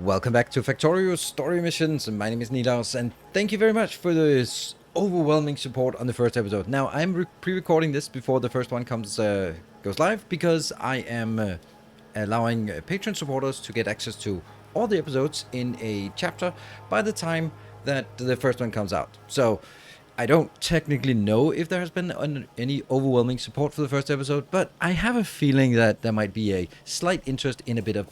Welcome back to Factorio Story Missions. My name is Nilaus, and thank you very much for this overwhelming support on the first episode. Now, I'm pre-recording this before the first one goes live because I am allowing patron supporters to get access to all the episodes in a chapter by the time that the first one comes out. So, I don't technically know if there has been any overwhelming support for the first episode, but I have a feeling that there might be a slight interest in a bit of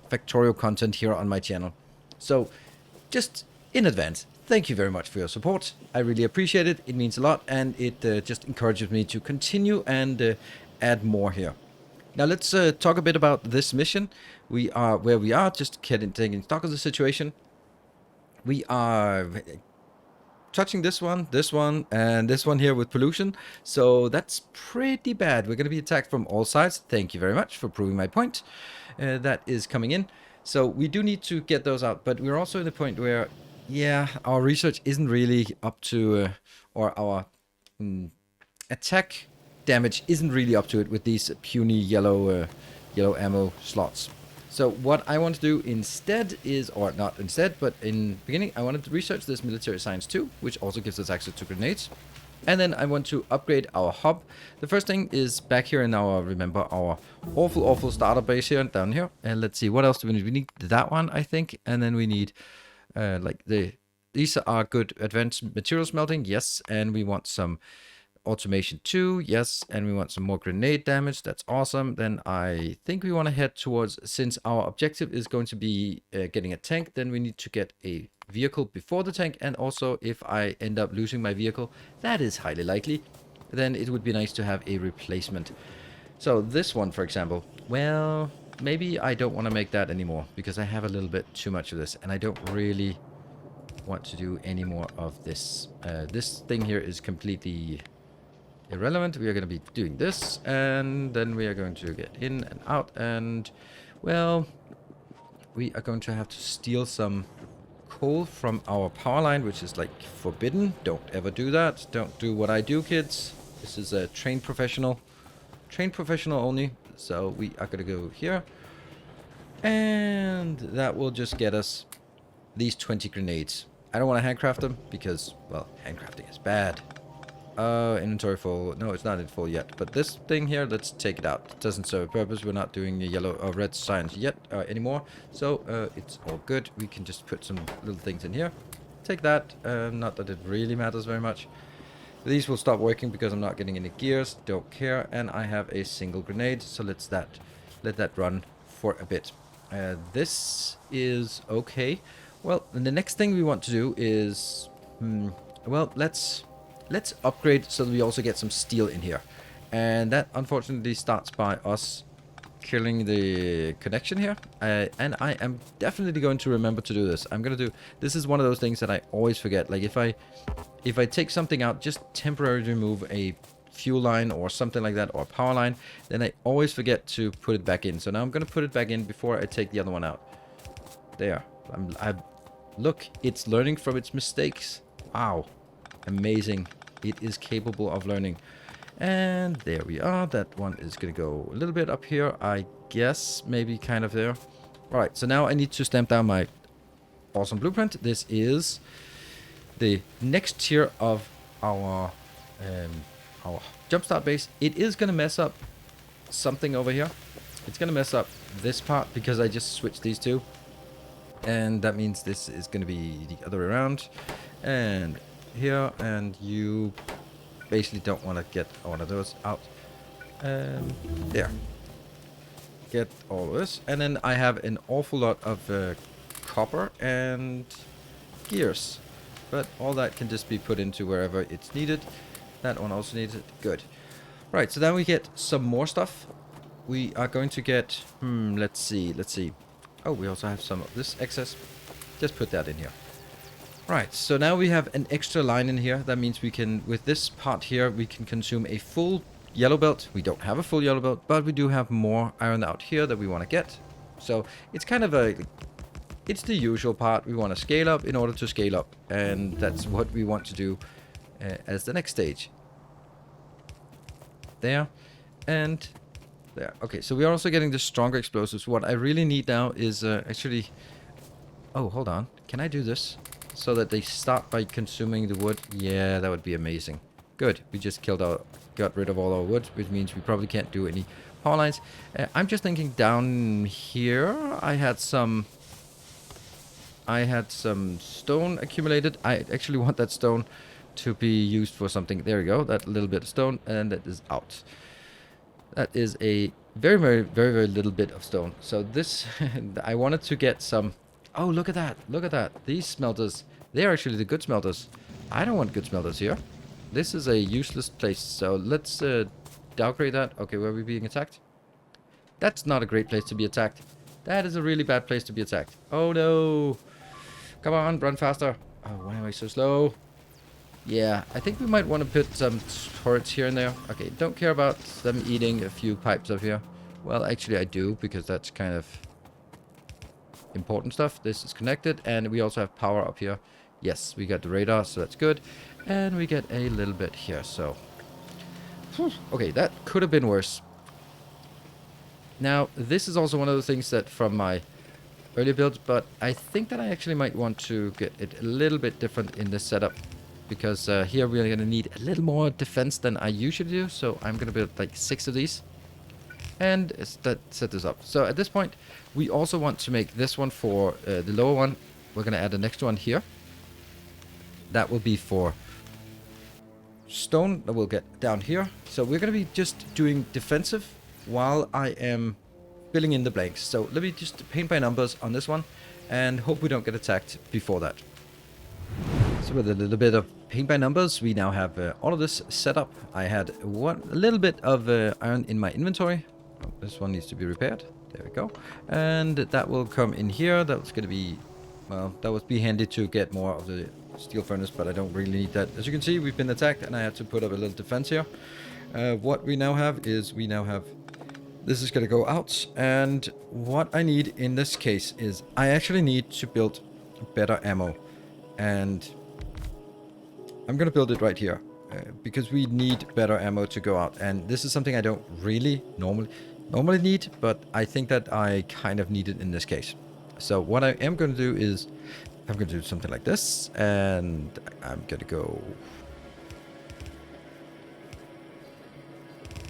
Factorio content here on my channel. So, just in advance, thank you very much for your support. I really appreciate it. It means a lot, and it just encourages me to continue and add more here. Now let's talk a bit about this mission. We are where we are, just taking stock of the situation. We are touching this one, and this one here with pollution. So that's pretty bad. We're going to be attacked from all sides. Thank you very much for proving my point. That is coming in. So we do need to get those out. But we're also in the point where, yeah, our research isn't really up to, or our attack damage isn't really up to it with these puny yellow ammo slots. So what I want to do instead is, or not instead, but in the beginning, I wanted to research this military science 2, which also gives us access to grenades. And then I want to upgrade our hub. The first thing is back here in our, remember, our awful starter base here, down here. And let's see, what else do we need? We need that one, I think. And then we need, these are good advanced material smelting, yes. And we want some automation 2, yes, and we want some more grenade damage. That's awesome. Then I think we want to head towards, since our objective is going to be getting a tank, then we need to get a vehicle before the tank. And also, if I end up losing my vehicle, that is highly likely, then it would be nice to have a replacement. So this one, for example, well, maybe I don't want to make that anymore because I have a little bit too much of this, and I don't really want to do any more of this. This thing here is completely irrelevant. We are going to be doing this, and then we are going to get in and out, and well, we are going to have to steal some coal from our power line, which is like forbidden. Don't ever do that. Don't do what I do, kids. This is a trained professional only. So we are going to go here, and that will just get us these 20 grenades. I don't want to handcraft them because, well, handcrafting is bad. Inventory full. No, it's not in full yet. But this thing here, let's take it out. It doesn't serve a purpose. We're not doing the yellow or red science yet anymore. So it's all good. We can just put some little things in here. Take that. Not that it really matters very much. These will stop working because I'm not getting any gears. Don't care. And I have a single grenade. So let that run for a bit. This is okay. Well, the next thing we want to do is, well, let's upgrade so that we also get some steel in here. And that unfortunately starts by us killing the connection here. And I am definitely going to remember to do this. This is one of those things that I always forget. Like if I take something out, just temporarily remove a fuel line or something like that, or a power line, then I always forget to put it back in. So now I'm going to put it back in before I take the other one out. There. Look, it's learning from its mistakes. Wow. Amazing. It is capable of learning. And there we are. That one is going to go a little bit up here, I guess. Maybe kind of there. All right, so now I need to stamp down my awesome blueprint. This is the next tier of our jumpstart base. It is going to mess up something over here. It's going to mess up this part because I just switched these two. And that means this is going to be the other way around. And here, and you basically don't want to get one of those out. There. Get all of this. And then I have an awful lot of copper and gears. But all that can just be put into wherever it's needed. That one also needs it. Good. Right, so then we get some more stuff. We are going to get, let's see. Oh, we also have some of this excess. Just put that in here. Right, so now we have an extra line in here. That means we can, with this part here, we can consume a full yellow belt. We don't have a full yellow belt, but we do have more iron out here that we want to get. So it's kind of it's the usual part. We want to scale up in order to scale up. And that's what we want to do as the next stage. There. And there. Okay, so we are also getting the stronger explosives. What I really need now is actually Oh, hold on. Can I do this? So that they start by consuming the wood? Yeah, that would be amazing. Good. We just got rid of all our wood, which means we probably can't do any power lines. I'm just thinking down here, I had some stone accumulated. I actually want that stone to be used for something. There we go. That little bit of stone, and that is out. That is a very, very, very, very little bit of stone. So this, I wanted to get some... Oh, look at that. Look at that. These smelters, they're actually the good smelters. I don't want good smelters here. This is a useless place. So let's downgrade that. Okay, where are we being attacked? That's not a great place to be attacked. That is a really bad place to be attacked. Oh, no. Come on, run faster. Oh, why am I so slow? Yeah, I think we might want to put some turrets here and there. Okay, don't care about them eating a few pipes up here. Well, actually I do, because that's kind of important stuff. This is connected, and we also have power up here. Yes, we got the radar, so that's good. And we get a little bit here, so... Okay, that could have been worse. Now, this is also one of the things that from my earlier builds, but I think that I actually might want to get it a little bit different in this setup. Because here we're going to need a little more defense than I usually do. So I'm going to build like 6 of these. And set this up. So at this point, we also want to make this one for the lower one. We're going to add the next one here. That will be for stone that we'll get down here. So we're going to be just doing defensive while I am filling in the blanks. So let me just paint by numbers on this one. And hope we don't get attacked before that. So with a little bit of paint by numbers, we now have all of this set up. I had a little bit of iron in my inventory. Oh, this one needs to be repaired. There we go. And that will come in here. That's going to be, well, that would be handy to get more of the steel furnace, but I don't really need that. As you can see, we've been attacked, and I had to put up a little defense here. What we now have is this is going to go out, and what I need in this case is I actually need to build better ammo. And I'm going to build it right here because we need better ammo to go out. And this is something I don't really normally need, but I think that I kind of need it in this case. So what I am going to do is I'm going to do something like this, and I'm going to go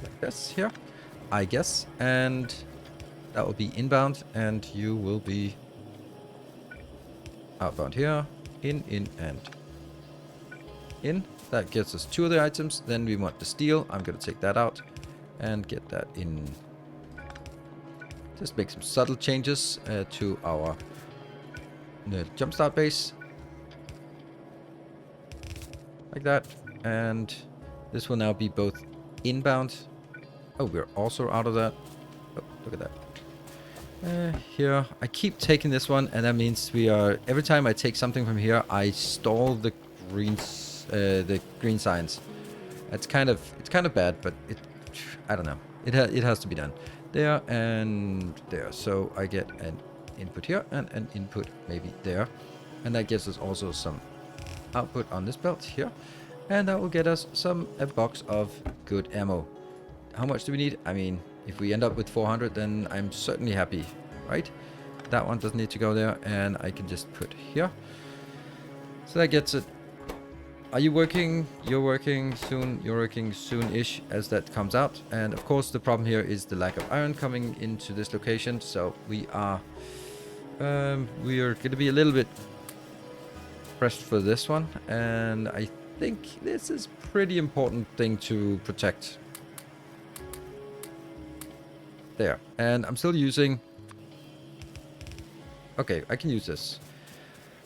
like this here, I guess. And that will be inbound, and you will be outbound here. In, and in. That gets us 2 of the items. Then we want the steel. I'm going to take that out and get that in. Just make some subtle changes to our jumpstart base. Like that. And this will now be both inbound. Oh, we're also out of that. Oh, look at that. Here, I keep taking this one, and that means we are... Every time I take something from here, I stall the green signs. It's kind of bad, but I don't know. It has to be done. There and there. So I get an input here and an input maybe there, and that gives us also some output on this belt here, and that will get us a box of good ammo. How much do we need? I mean, if we end up with 400, then I'm certainly happy, right? That one doesn't need to go there, and I can just put here. So that gets it. Are you working? You're working soon. You're working soon-ish as that comes out. And of course, the problem here is the lack of iron coming into this location. So we are going to be a little bit pressed for this one. And I think this is pretty important thing to protect. There. And I'm still using... Okay, I can use this.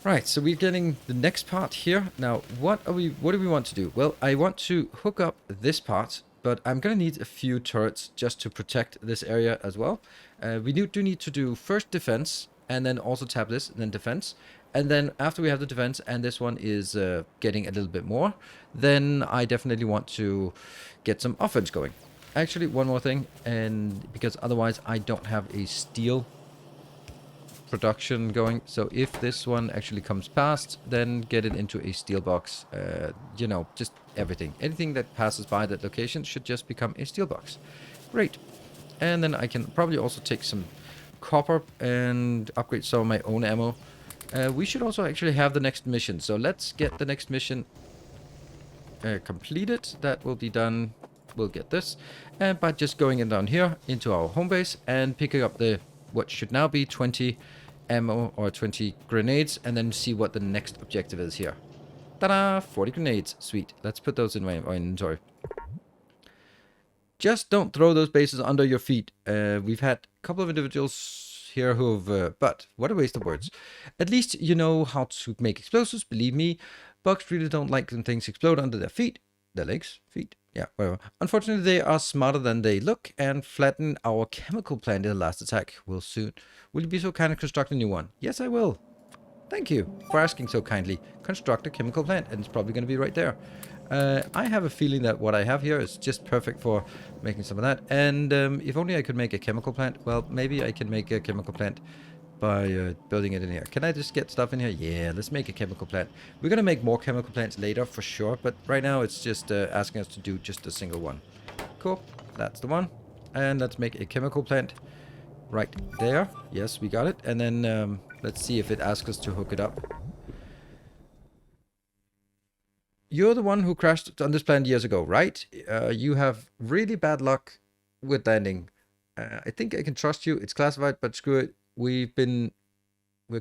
Right, so we're getting the next part here. Now, what do we want to do? Well, I want to hook up this part, but I'm going to need a few turrets just to protect this area as well. We do need to do first defense, and then also tap this, and then defense. And then after we have the defense, and this one is getting a little bit more, then I definitely want to get some offense going. Actually, one more thing, and because otherwise I don't have a steel production going. So if this one actually comes past, then get it into a steel box. You know, just everything. Anything that passes by that location should just become a steel box. Great. And then I can probably also take some copper and upgrade some of my own ammo. We should also actually have the next mission. So let's get the next mission completed. That will be done. We'll get this. And by just going in down here into our home base and picking up the what should now be 20 ammo or 20 grenades, and then see what the next objective is here. Ta-da! 40 grenades. Sweet. Let's put those in my inventory. Just don't throw those bases under your feet. We've had a couple of individuals here who've... but what a waste of words. At least you know how to make explosives. Believe me, bugs really don't like when things explode under their feet. Their legs? Feet? Yeah, whatever. Unfortunately, they are smarter than they look and flatten our chemical plant in the last attack. Will you be so kind and construct a new one? Yes, I will. Thank you for asking so kindly. Construct a chemical plant, and it's probably going to be right there. I have a feeling that what I have here is just perfect for making some of that. And if only I could make a chemical plant. Well, maybe I can make a chemical plant by building it in here. Can I just get stuff in here? Yeah, let's make a chemical plant. We're going to make more chemical plants later for sure. But right now it's just asking us to do just a single one. Cool. That's the one. And let's make a chemical plant right there. Yes, we got it. And then let's see if it asks us to hook it up. You're the one who crashed on this planet years ago, right? You have really bad luck with landing. I think I can trust you. It's classified, but screw it. We're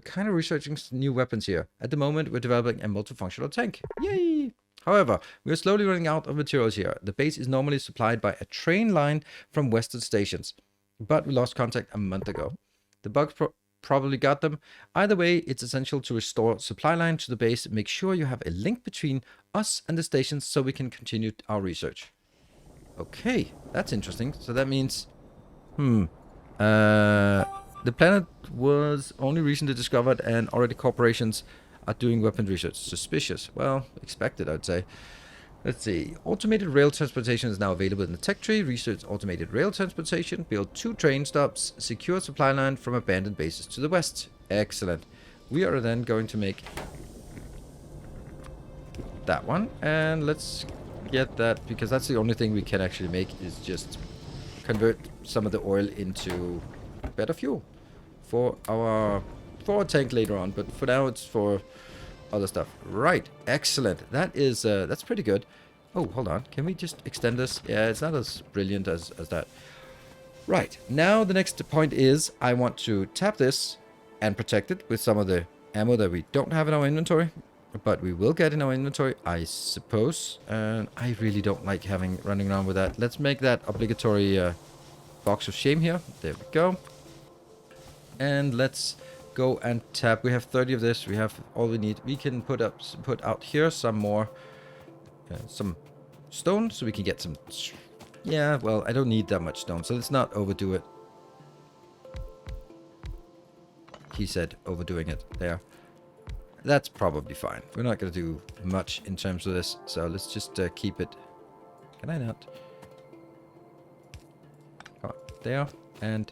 kind of researching new weapons here. At the moment, we're developing a multifunctional tank. Yay! However, we're slowly running out of materials here. The base is normally supplied by a train line from western stations, but we lost contact a month ago. The bugs probably got them. Either way, it's essential to restore supply line to the base. Make sure you have a link between us and the stations so we can continue our research. Okay, that's interesting. So that means... the planet was only recently discovered and already corporations are doing weapon research. Suspicious. Well, expected, I'd say. Let's see. Automated rail transportation is now available in the tech tree. Research automated rail transportation. Build 2 train stops. Secure supply line from abandoned bases to the west. Excellent. We are then going to make that one. And let's get that, because that's the only thing we can actually make, is just convert some of the oil into better fuel for our tank later on. But for now, it's for other stuff. Right. Excellent. That is that's pretty good. Oh, hold on. Can we just extend this? Yeah, it's not as brilliant as that. Right. Now the next point is I want to tap this and protect it with some of the ammo that we don't have in our inventory, but we will get in our inventory, I suppose. And I really don't like running around with that. Let's make that obligatory box of shame here. There we go. And let's go and tap. We have 30 of this. We have all we need. We can put out here some more some stone so we can get some. Yeah, well, I don't need that much stone, so let's not overdo it. He said overdoing it there. That's probably fine. We're not going to do much in terms of this, so let's just keep it. Can I not? Oh, there. And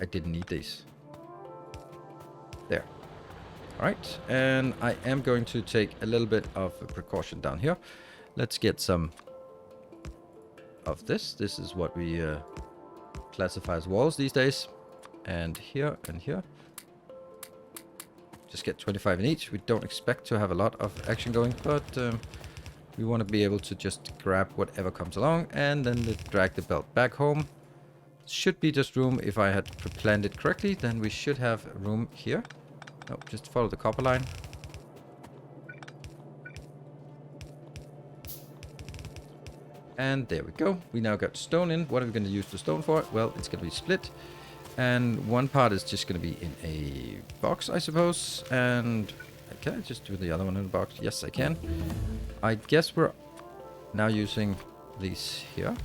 I didn't need these. There. Alright, and I am going to take a little bit of a precaution down here. Let's get some of this. This is what we classify as walls these days. And here and here. Just get 25 in each. We don't expect to have a lot of action going, but we want to be able to just grab whatever comes along and then drag the belt back home. Should be just room. If I had planned it correctly, then we should have room here. No, just follow the copper line. And there we go. We now got stone in. What are we going to use the stone for? Well, it's going to be split. And one part is just going to be in a box, I suppose. And can I just do the other one in the box? Yes, I can. I guess we're now using these here.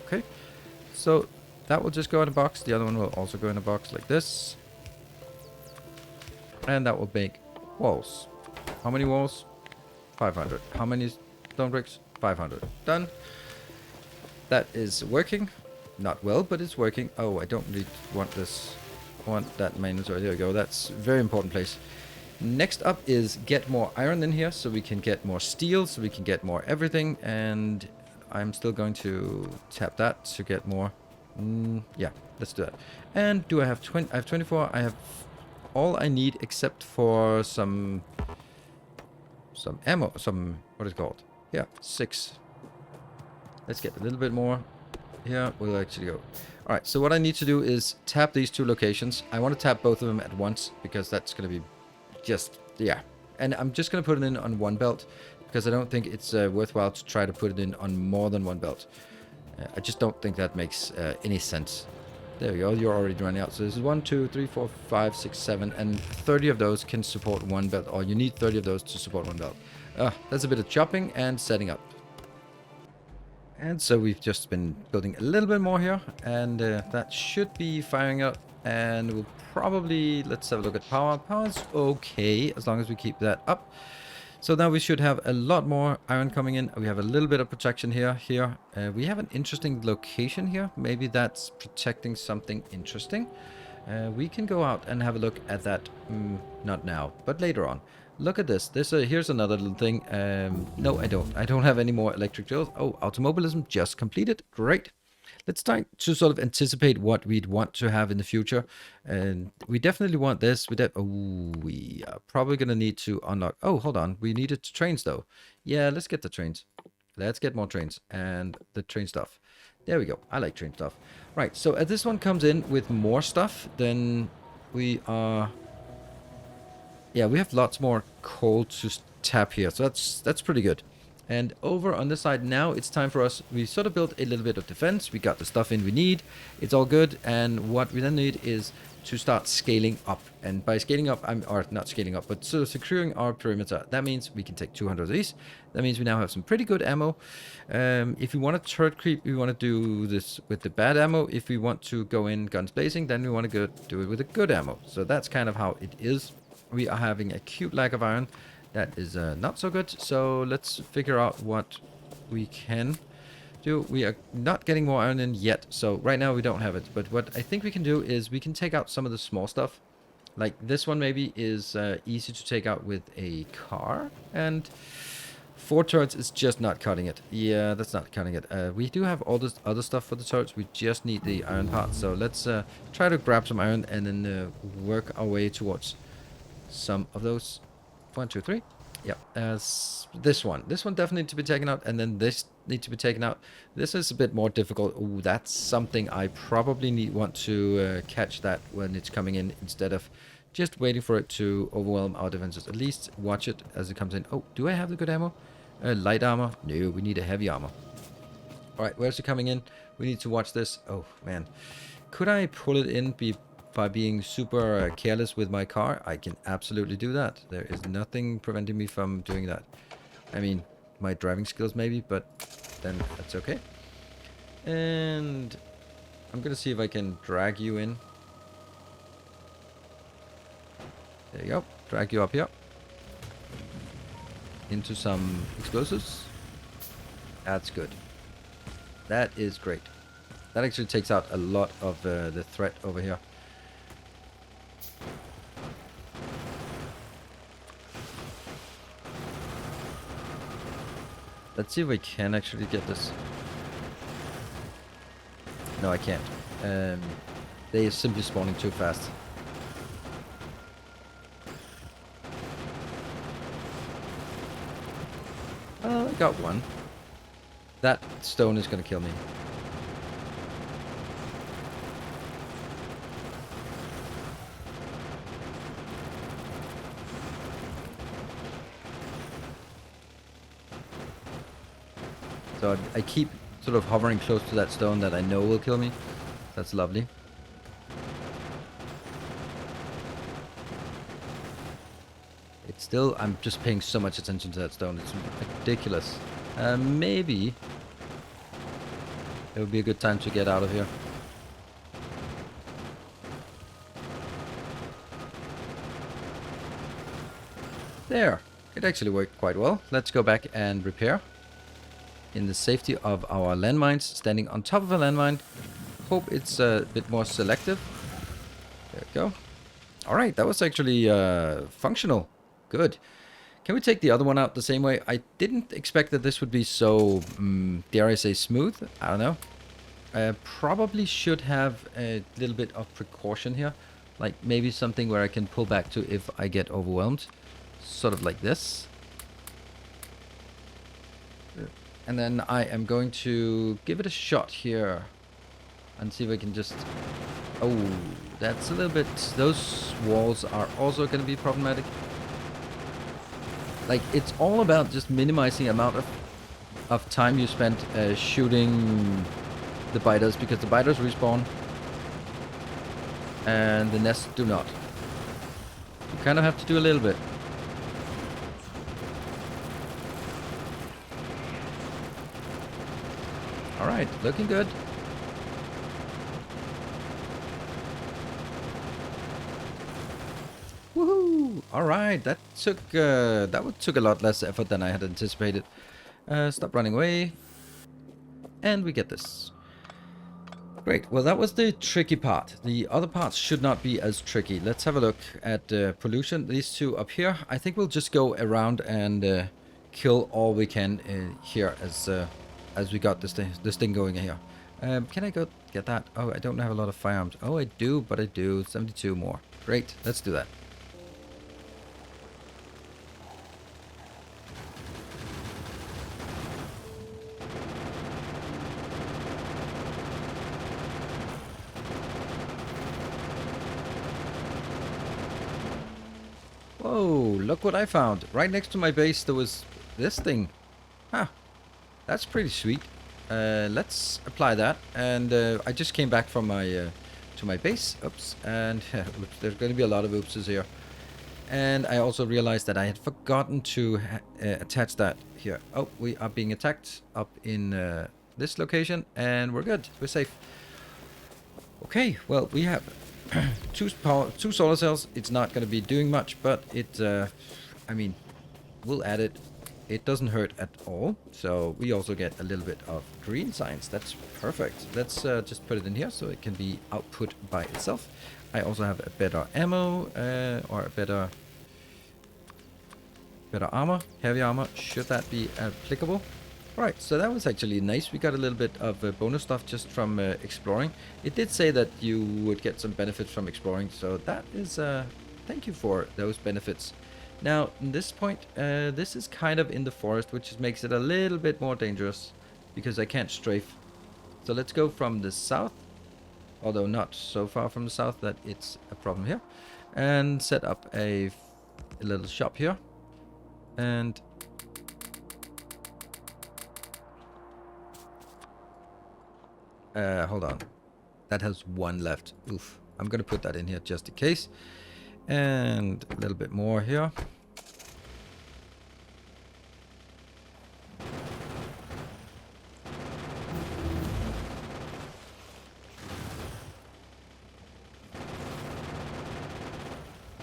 Okay. So that will just go in a box. The other one will also go in a box like this. And that will make walls. How many walls? 500. How many stone bricks? 500. Done. That is working. Not well, but it's working. Oh, I don't really want this. I want that maintenance. There we go. That's a very important place. Next up is get more iron in here so we can get more steel, so we can get more everything. And I'm still going to tap that to get more. Yeah, let's do that. And do I have 20? I have 24. I have all I need except for some ammo, what is it called? Yeah, 6. Let's get a little bit more. Here, we'll actually go. Alright, so what I need to do is tap these 2 locations. I want to tap both of them at once, because that's going to be just, yeah. And I'm just going to put it in on 1 belt, because I don't think it's worthwhile to try to put it in on more than 1 belt. I just don't think that makes any sense. There we go, you're already running out. So this is 1, 2, 3, 4, 5, 6, 7, and 30 of those can support 1 belt, or you need 30 of those to support 1 belt. That's a bit of chopping and setting up. And so we've just been building a little bit more here, and that should be firing up. And we'll probably, let's have a look at power. Power's okay, as long as we keep that up. So now we should have a lot more iron coming in. We have a little bit of protection here. We have an interesting location here. Maybe that's protecting something interesting. We can go out and have a look at that. Not now, but later on. Look at this. Here's another little thing. No, I don't. I don't have any more electric drills. Oh, automobilism just completed. Great. Let's try to sort of anticipate what we'd want to have in the future. And we definitely want this. We are probably going to need to unlock. Oh, hold on. We needed trains, though. Yeah, let's get the trains. Let's get more trains and the train stuff. There we go. I like train stuff. Right, so as this one comes in with more stuff, then we are... Yeah, we have lots more coal to tap here, so that's pretty good. And over on this side now, it's time for us. We sort of built a little bit of defense. We got the stuff in we need. It's all good. And what we then need is to start scaling up. And by scaling up, or not scaling up, but sort of securing our perimeter. That means we can take 200 of these. That means we now have some pretty good ammo. If we want to turret creep, we want to do this with the bad ammo. If we want to go in guns blazing, then we want to go do it with the good ammo. So that's kind of how it is. We are having a acute lack of iron. That is not so good, so let's figure out what we can do. We are not getting more iron in yet, so right now we don't have it. But what I think we can do is we can take out some of the small stuff. Like this one maybe is easy to take out with a car. And 4 turrets is just not cutting it. Yeah, that's not cutting it. We do have all this other stuff for the turrets. We just need the iron part. So let's try to grab some iron and then work our way towards some of those. 1, 2, 3. Yeah, this one definitely needs to be taken out, and then this needs to be taken out. This is a bit more difficult. Ooh, that's something I probably want to catch that when it's coming in, instead of just waiting for it to overwhelm our defenses. At least watch it as it comes in. Oh, do I have the good ammo? Light armor? No, we need a heavy armor. All right, where's it coming in? We need to watch this. Oh man, could I pull it in by being super careless with my car? I can absolutely do that. There is nothing preventing me from doing that. I mean, my driving skills maybe, but then that's okay. And I'm gonna see if I can drag you in. There you go. Drag you up here. Into some explosives. That's good. That is great. That actually takes out a lot of the threat over here. Let's see if we can actually get this. No, I can't. They are simply spawning too fast. I got one. That stone is going to kill me. So I keep sort of hovering close to that stone that I know will kill me. That's lovely. It's still, I'm just paying so much attention to that stone. It's ridiculous. Maybe it would be a good time to get out of here. There. It actually worked quite well. Let's go back and repair. In the safety of our landmines, standing on top of a landmine. Hope it's a bit more selective. There we go. Alright, that was actually functional. Good. Can we take the other one out the same way? I didn't expect that this would be so, dare I say, smooth. I don't know. Probably should have a little bit of precaution here. Like maybe something where I can pull back to if I get overwhelmed. Sort of like this. And then I am going to give it a shot here. And see if I can just... Oh, that's a little bit... Those walls are also going to be problematic. Like, it's all about just minimizing the amount of time you spend shooting the biters. Because the biters respawn. And the nests do not. You kind of have to do a little bit. Alright, looking good. Woohoo! Alright, that took a lot less effort than I had anticipated. Stop running away. And we get this. Great, well that was the tricky part. The other parts should not be as tricky. Let's have a look at pollution. These two up here. I think we'll just go around and kill all we can here as we got this thing going here. Can I go get that? Oh, I don't have a lot of firearms. Oh, I do, but I do. 72 more. Great, let's do that. Whoa, look what I found. Right next to my base there was this thing. Huh, that's pretty sweet. Let's apply that. And I just came back from my to my base. Oops, and oops, there's going to be a lot of oopses here. And I also realized that I had forgotten to attach that here. Oh, we are being attacked up in this location, and we're good. We're safe. Okay, well, we have two solar cells. It's not going to be doing much, but it, I mean, we'll add it. It doesn't hurt at all. So we also get a little bit of green science. That's perfect. Let's just put it in here so it can be output by itself. I also have a better ammo or a better armor, heavy armor. Should that be applicable? Right, so that was actually nice. We got a little bit of bonus stuff just from exploring. It did say that you would get some benefits from exploring, so that is thank you for those benefits. Now, in this point, this is kind of in the forest, which makes it a little bit more dangerous because I can't strafe. So let's go from the south, although not so far from the south that it's a problem here, and set up a little shop here. And hold on, that has one left. Oof, I'm gonna put that in here just in case. And a little bit more here.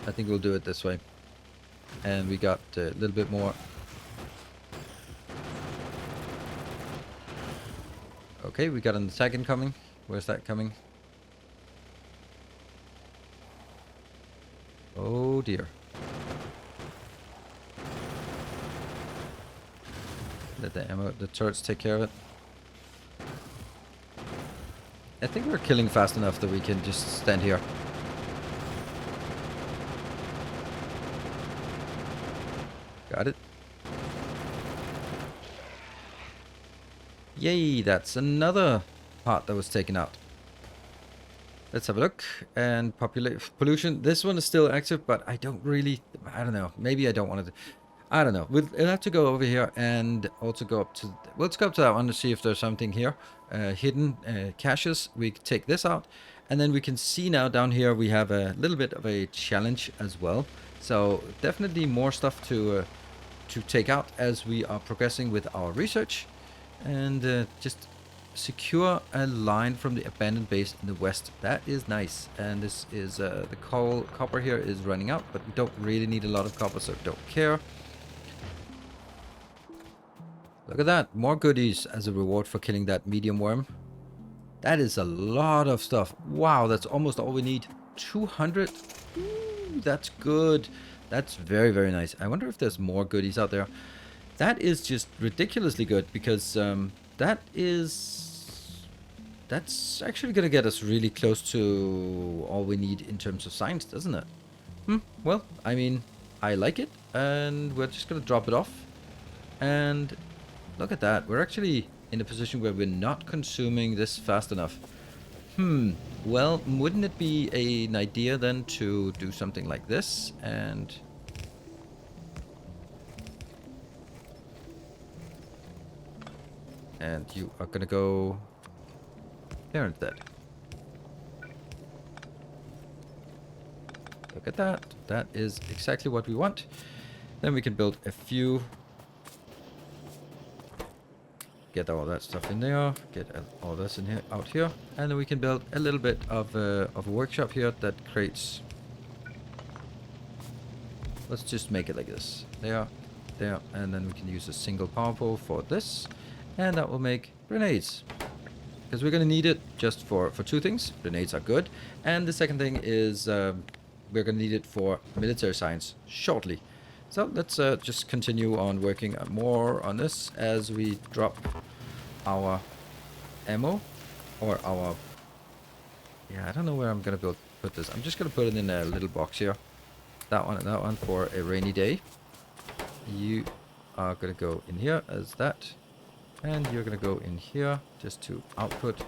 I think we'll do it this way. And we got a little bit more. Okay, we got an attack incoming. Where's that coming? Oh dear. Let the turrets take care of it. I think we're killing fast enough that we can just stand here. Got it. Yay, that's another part that was taken out. Let's have a look. And pollution. This one is still active, but I don't know. Maybe I don't want to. I don't know. We'll have to go over here and also go up to... Let's go up to that one to see if there's something here. Hidden caches. We take this out. And then we can see now down here we have a little bit of a challenge as well. So definitely more stuff to take out as we are progressing with our research. And just secure a line from the abandoned base in the west. That is nice. And this is the copper here is running out, but we don't really need a lot of copper, so don't care. Look at that, more goodies as a reward for killing that medium worm. That is a lot of stuff. Wow, that's almost all we need. 200. Ooh, that's good. That's very, very nice. I wonder if there's more goodies out there. That is just ridiculously good because that is That's actually gonna get us really close to all we need in terms of science, doesn't it? Well, I mean, I like it, and we're just gonna drop it off. And look at that. We're actually in a position where we're not consuming this fast enough. Well, wouldn't it be an idea then to do something like this? And you are gonna go there instead. Look at that. That is exactly what we want. Then we can build a few. Get all that stuff in there. Get all this in here, out here, and then we can build a little bit of a workshop here that creates. Let's just make it like this. There, and then we can use a single power pole for this, and that will make grenades. Because we're gonna need it just for two things. Grenades are good, and the second thing is we're gonna need it for military science shortly. So let's just continue on working more on this as we drop our ammo or our... Yeah, I don't know where I'm gonna put this. I'm just gonna put it in a little box here. That one and that one for a rainy day. You are gonna go in here as that. And you're gonna go in here just to output.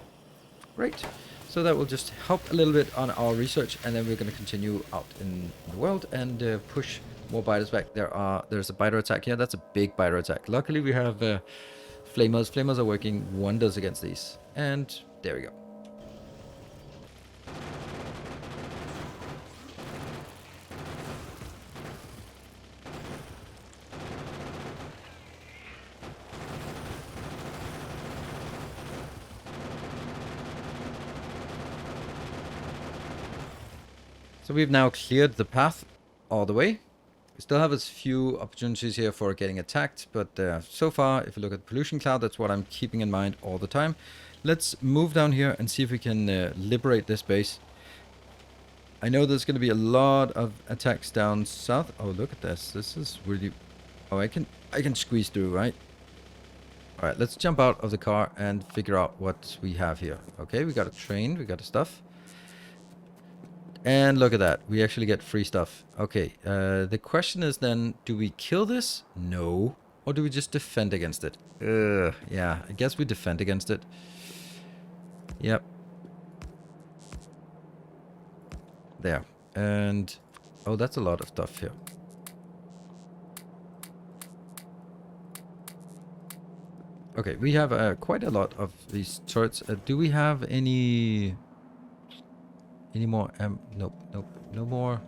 Great. So that will just help a little bit on our research, and then we're gonna continue out in the world and push more biters back. There's a biter attack here. That's a big biter attack. Luckily we have flamers. Flamers are working wonders against these. And there we go. So we've now cleared the path all the way. We still have a few opportunities here for getting attacked, but so far, if you look at the pollution cloud, that's what I'm keeping in mind all the time. Let's move down here and see if we can liberate this base. I know there's going to be a lot of attacks down south. Oh, look at this. This is really... Oh, I can squeeze through, right? All right, let's jump out of the car and figure out what we have here. Okay, we got a train, we got a stuff. And look at that. We actually get free stuff. Okay, the question is then, do we kill this? No. Or do we just defend against it? Yeah, I guess we defend against it. Yep. There. And... Oh, that's a lot of stuff here. Okay, we have quite a lot of these turrets. Do we have any more? Nope, no more.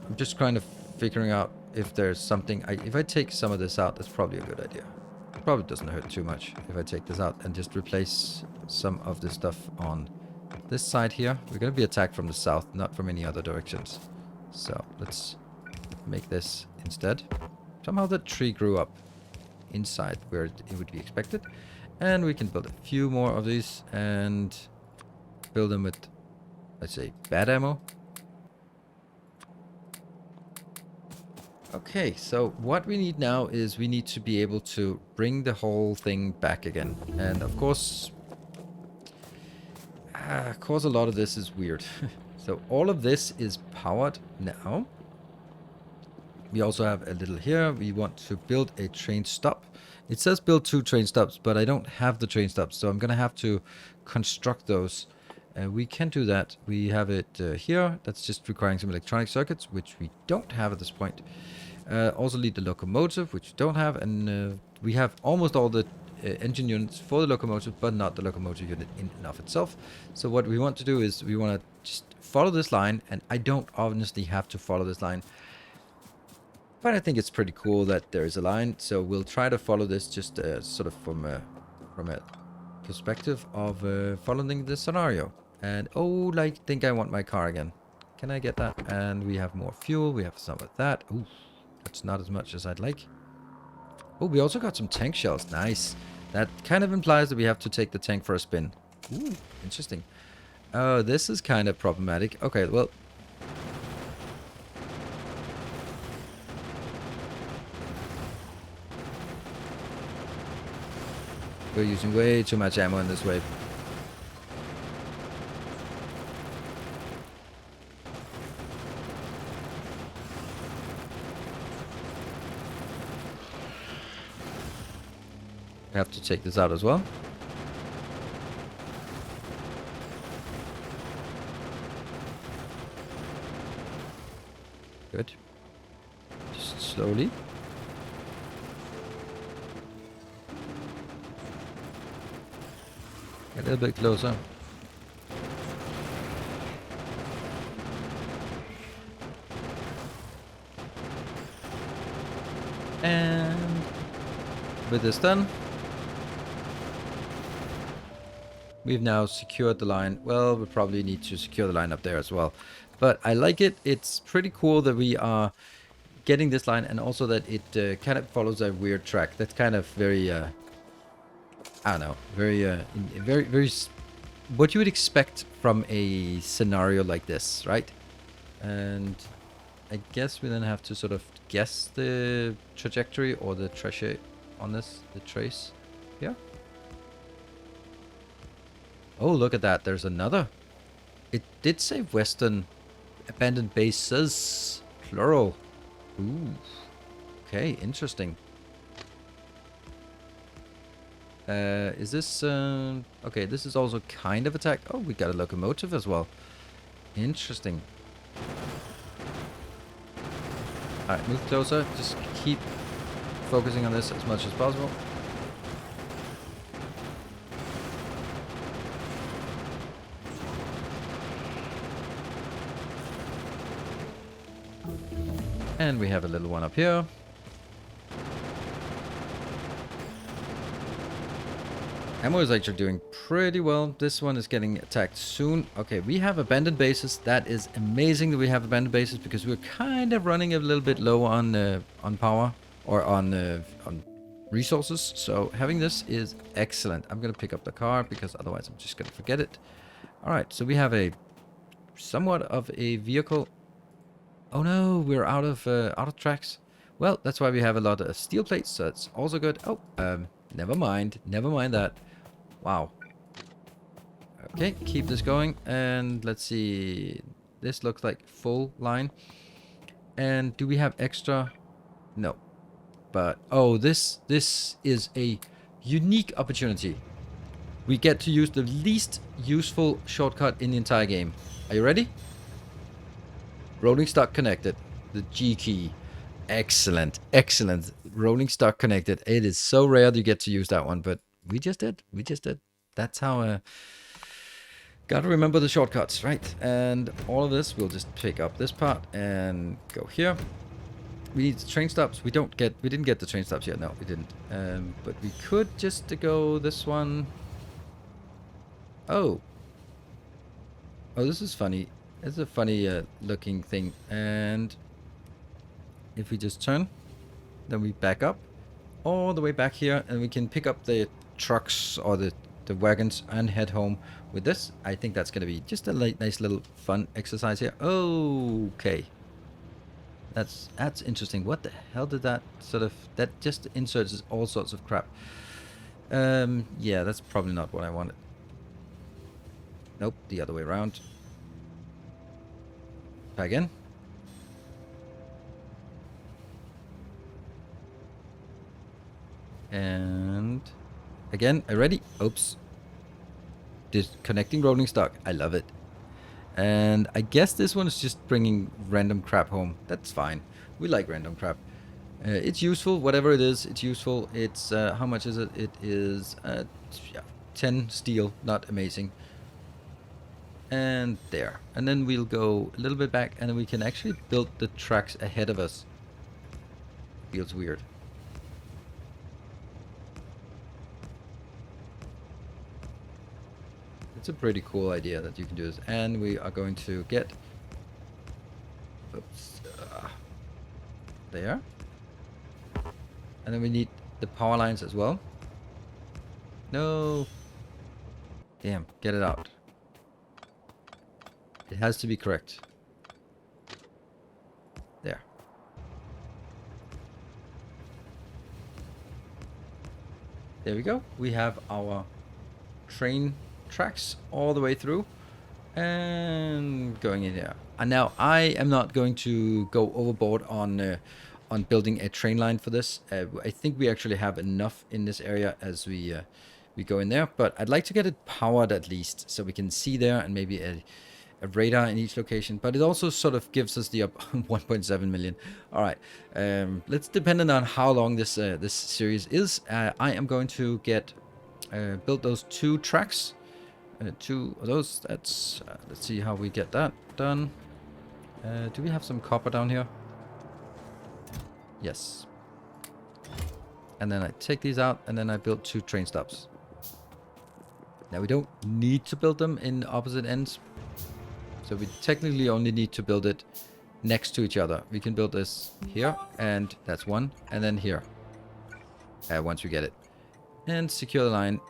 I'm just kind of figuring out if there's something. If I take some of this out, that's probably a good idea. Probably doesn't hurt too much if I take this out and just replace some of this stuff on this side here. We're going to be attacked from the south, not from any other directions. So let's make this instead. Somehow the tree grew up inside where it would be expected. And we can build a few more of these and build them with, let's say, bad ammo. Okay, so what we need now is we need to be able to bring the whole thing back again. And of course a lot of this is weird. So all of this is powered now. We also have a little here. We want to build a train stop. It says build 2 train stops, but I don't have the train stops, so I'm going to have to construct those. We can do that. We have it here. That's just requiring some electronic circuits, which we don't have at this point. Also need the locomotive, which we don't have, and we have almost all the engine units for the locomotive, but not the locomotive unit in and of itself. So what we want to do is we want to just follow this line, and I don't obviously have to follow this line, but I think it's pretty cool that there is a line. So we'll try to follow this just sort of from a perspective of following the scenario. And oh, I think I want my car again. Can I get that? And we have more fuel. We have some of that. Ooh, that's not as much as I'd like. Oh, we also got some tank shells. Nice. That kind of implies that we have to take the tank for a spin. Ooh, interesting. Oh, this is kind of problematic. Okay, well. We're using way too much ammo in this wave. We have to take this out as well. Good. Just slowly. Get a little bit closer. And with this done, we've now secured the line. Well, we probably need to secure the line up there as well. But I like it. It's pretty cool that we are getting this line, and also that it kind of follows a weird track. That's kind of very, I don't know, very, what you would expect from a scenario like this, right? And I guess we then have to sort of guess the trajectory or the treasure on this, the trace. Yeah. Oh, look at that. There's another. It did say Western abandoned bases, plural. Ooh. Okay, interesting. Is this... okay, this is also kind of attack. Oh, we got a locomotive as well. Interesting. Alright, move closer. Just keep focusing on this as much as possible. And we have a little one up here. Ammo is actually doing pretty well. This one is getting attacked soon. Okay, we have abandoned bases. That is amazing that we have abandoned bases, because we're kind of running a little bit low on power or on resources. So having this is excellent. I'm gonna pick up the car because otherwise I'm just gonna forget it. All right, so we have a somewhat of a vehicle. Oh no, we're out of tracks. Well, that's why we have a lot of steel plates. So that's also good. Oh, never mind. Never mind that. Wow. Okay, keep this going, and let's see. This looks like full line. And do we have extra? No. But oh, this is a unique opportunity. We get to use the least useful shortcut in the entire game. Are you ready? Rolling stock connected. The G key. Excellent, excellent. Rolling stock connected. It is so rare you get to use that one, but we just did. We just did. That's how. Gotta remember the shortcuts, right? And all of this, we'll just pick up this part and go here. We need train stops. We didn't get the train stops yet. No, we didn't. But we could just go this one. Oh. Oh, this is funny. It's a funny looking thing. And if we just turn, then we back up all the way back here, and we can pick up the trucks or the wagons and head home with this. I think that's going to be just a nice little fun exercise here. Okay. That's interesting. What the hell did that sort of... That just inserts all sorts of crap. Yeah, that's probably not what I wanted. Nope, the other way around. Try again. And again, are you ready? Oops. Disconnecting rolling stock. I love it. And I guess this one is just bringing random crap home. That's fine. We like random crap. It's useful. Whatever it is, it's useful. It's, how much is it? It is, yeah, 10 steel. Not amazing. And there. And then we'll go a little bit back, and then we can actually build the tracks ahead of us. Feels weird. It's a pretty cool idea that you can do this. And we are going to get... Oops. There. And then we need the power lines as well. No. Damn, get it out. It has to be correct. There. 'Cause There we go. We have our train tracks all the way through and going in there. And now I am not going to go overboard on building a train line for this. I think we actually have enough in this area as we go in there, but I'd like to get it powered at least so we can see there, and maybe a radar in each location. But it also sort of gives us the up 1.7 million. All right, let's dependent on how long this this series is. I am going to get build those 2 tracks. 2 of those. That's let's see how we get that done. Do we have some copper down here? Yes. And then I take these out, and then I build 2 train stops. Now we don't need to build them in opposite ends, so we technically only need to build it next to each other. We can build this here, and that's 1, and then here. Once we get it, and secure the line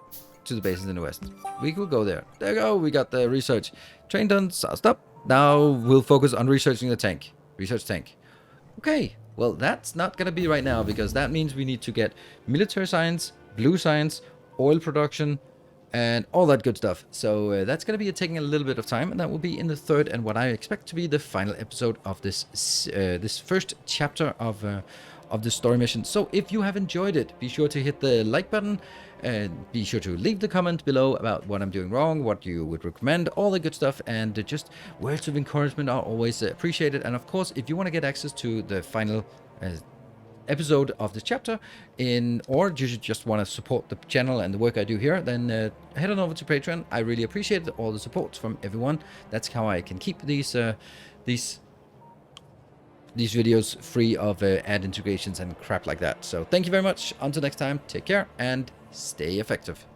to the bases in the west. We will go there. There you go. We got the research train done. Stop. Now we'll focus on researching the tank. Research tank. Okay. Well, that's not gonna be right now, because that means we need to get military science, blue science, oil production, and all that good stuff. So that's going to be taking a little bit of time, and that will be in the 3rd and what I expect to be the final episode of this this first chapter of the story mission. So if you have enjoyed it, be sure to hit the like button, and be sure to leave the comment below about what I'm doing wrong, what you would recommend, all the good stuff, and just words of encouragement are always appreciated. And of course, if you want to get access to the final episode of this chapter, or you just want to support the channel and the work I do here, then head on over to Patreon. I really appreciate all the support from everyone. That's how I can keep these videos free of ad integrations and crap like that. So thank you very much. Until next time, take care and stay effective.